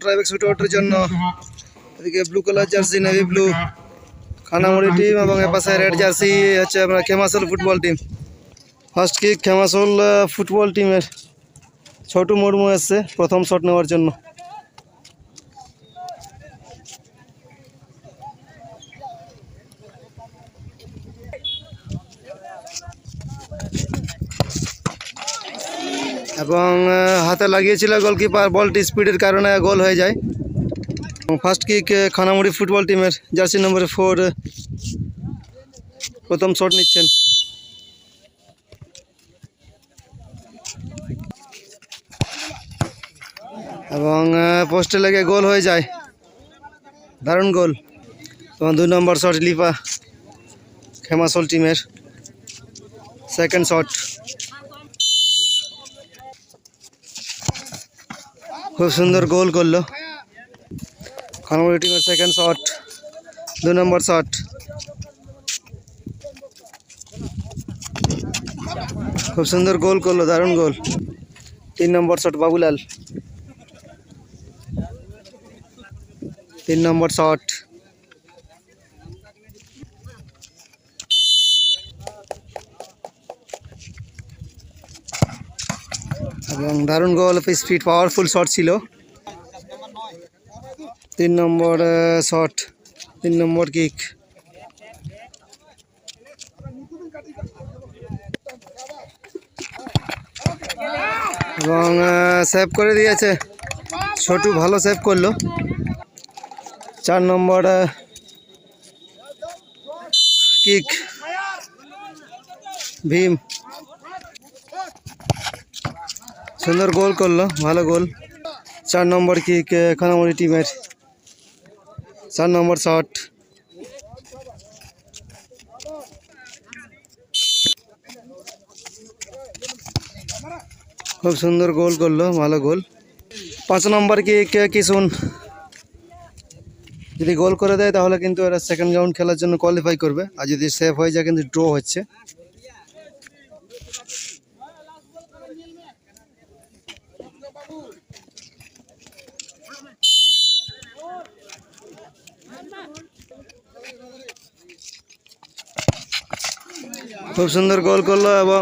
ট্রাইবেক্স উইটওয়াটারের জন্য। এদিকে blue colour jersey, navy blue Khanamuri team, এবং এপাশে রেড জার্সি হচ্ছে আমরা Khemasol football team. First kick Khemasol football টিমের। ছোটু মুর্মু এসছে প্রথম শট নেওয়ার জন্য। এবং হাতে লাগিয়েছিল গোলকিপার, বলটি স্পিডের কারণে গোল হয়ে যায়। ফার্স্ট কিক খানামুড়ি ফুটবল টিমের, জার্সি নম্বর 4 প্রথম শট নিচ্ছেন। এবং পোস্টে লেগে গোল হয়ে যায়, দারুণ গোল। এবং 2 নম্বর শট লিপা খেমাসল টিমের, সেকেন্ড শট। খুব সুন্দর গোল করলো খানামুড়ি টিমের, সেকেন্ড শট, 2 নম্বর শট। খুব সুন্দর গোল করলো, দারুণ গোল। 3 নম্বর শট বাবুলাল, 3 নম্বর শট। এবং দারুণ গোল, স্পিড পাওয়ারফুল শট ছিল। 3 নম্বর শট, 3 নম্বর কিক। এবং সেভ করে দিয়েছে ছোটু, ভালো সেভ করলো। 4 নম্বর কিক ভীম, সুন্দর গোল করলো, ভালো গোল। 4 নম্বর কিক খানামুড়ি টিমের, 4 নম্বর শট। খুব সুন্দর গোল করলো, ভালো গোল। 5 নম্বর কিক কিশুন, যদি গোল করে দেয় তাহলে কিন্তু এরা সেকেন্ড রাউন্ড খেলার জন্য কোয়ালিফাই করবে, আর যদি সেভ হয়ে যায় কিন্তু ড্র হচ্ছে। খুব সুন্দর গোল করলো এবং